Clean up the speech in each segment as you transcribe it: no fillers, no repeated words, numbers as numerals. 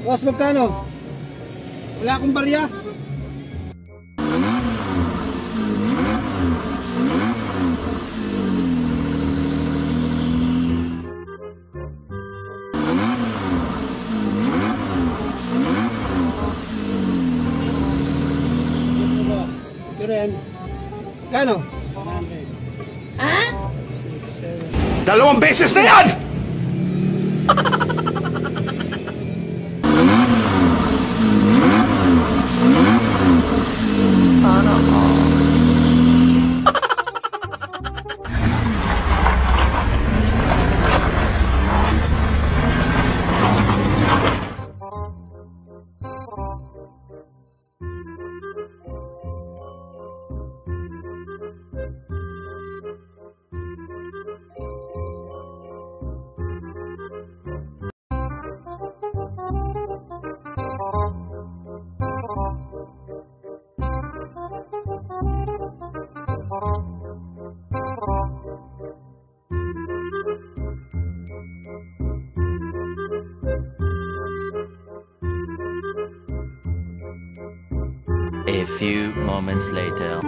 Boss, magkano? Wala akong barya. Kano? 100. Ah? 2 beses na yan! Sana all. A few moments later.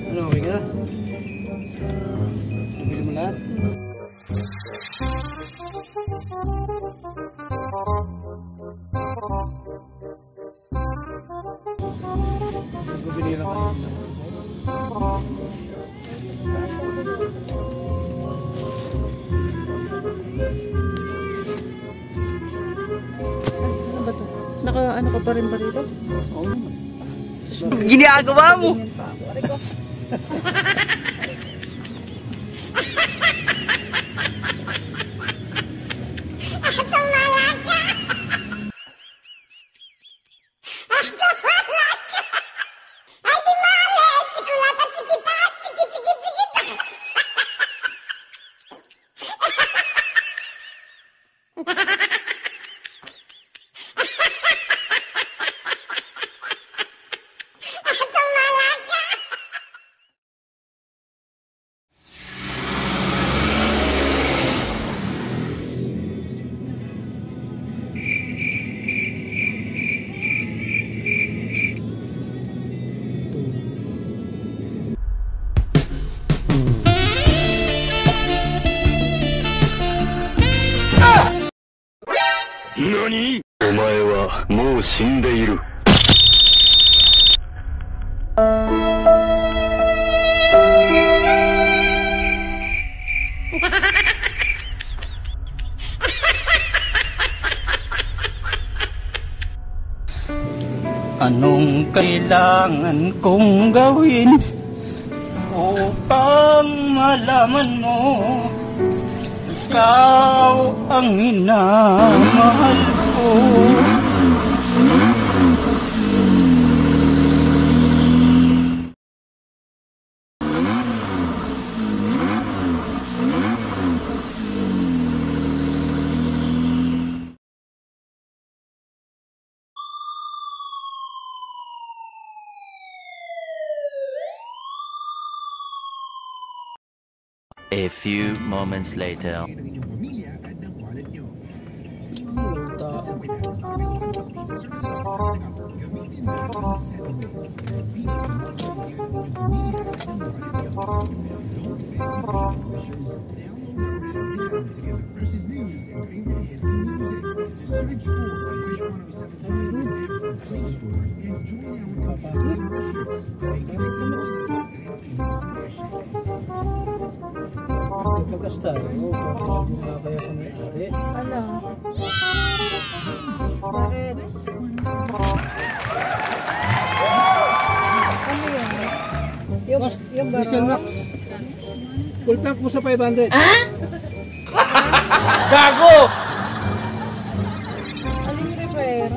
Ano, okay ka na? Bili mo lahat? Binila ka yun. Ano ka pa rin ba rito? Oo naman. Ginagawa mo! NANI?! お前はもう死んでいる。Anong kailangan kong gawin upang malaman mo ikaw ang minamahal ko? A few moments later. Pagkasta, kaya sa may-ari. Ano? Bakit? Ano yan? Yung Diesel Max. Full tank mo sa 500. Ah? Gago! Aling repair?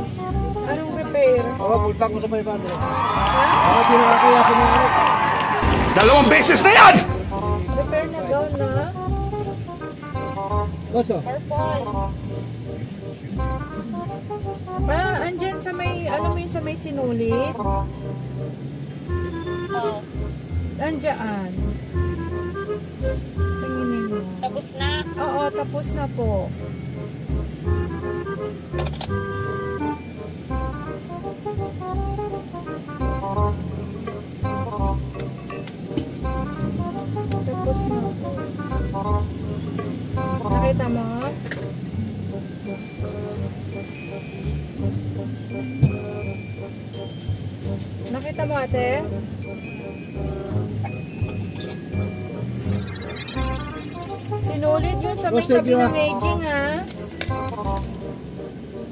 Anong repair? Oo, full tank mo sa 500. Ha? Hindi nakakaya sa may-ari. 2 beses na yan! Repair na daw na? Boss, oh. Andyan sa may, alam mo yun sa may sinulit? Oo. Andyan. Tinginin mo. Tapos na. Oo, tapos na po. Tapos na po. Nakita mo? Nakita mo, ate? Sinulit yun sa may Boss, thank tabi you, ng aging, ha?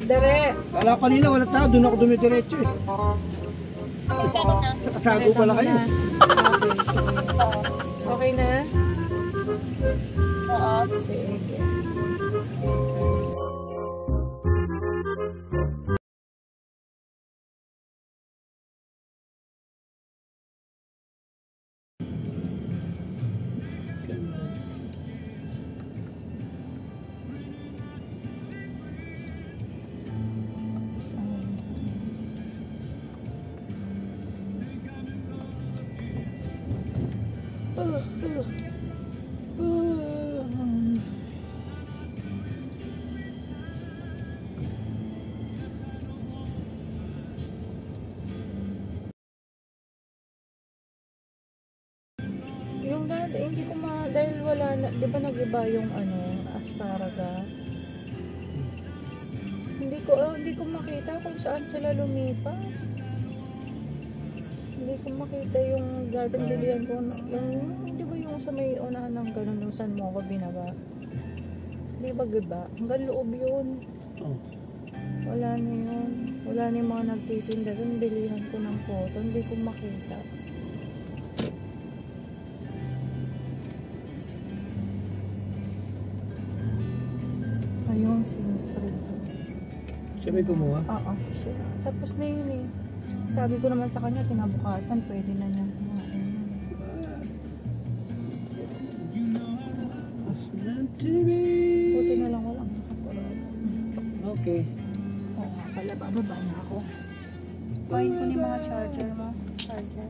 Dere. Kala ko kanina wala tao, doon ako dumidiretso eh. Magkano na? Tago pala kayo. Okay, sige. Okay na? Oo. Sige. Yung dati, hindi ko dahil wala na, di ba nag-iba yung asparaga? Hindi ko makita kung saan sila lumipat. Hindi ko makita yung dating bilihan ko, yung, di ba yung sa may unahan ng ganun, yung saan mo ako binaba? Di ba giba? Hanggang loob yun. Wala na yun. Wala na yung mga nagtitinda doon, bilihan ko ng photo, hindi ko makita. Ayun, sinispray ko. Siya may kumuha. Oo, siya. Tapos na yun eh. Sabi ko naman sa kanya, kinabukasan, pwede na niyang kumain. Buti na lang walang nakapulog. Okay. Oo nga pala, bababa na ako. Kuhain ko na yung mga charger mo. Charger.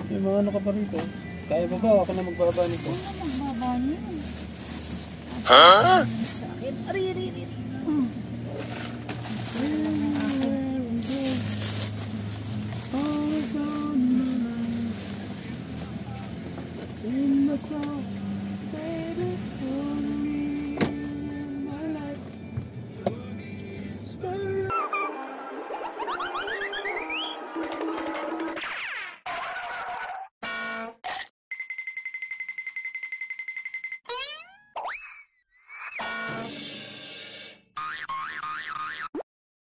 May mga ano ka pa rito. Kaya pa ba? Ako na magbaba nito. Ano magbaba niyo? Huh? Sakit. Ariri!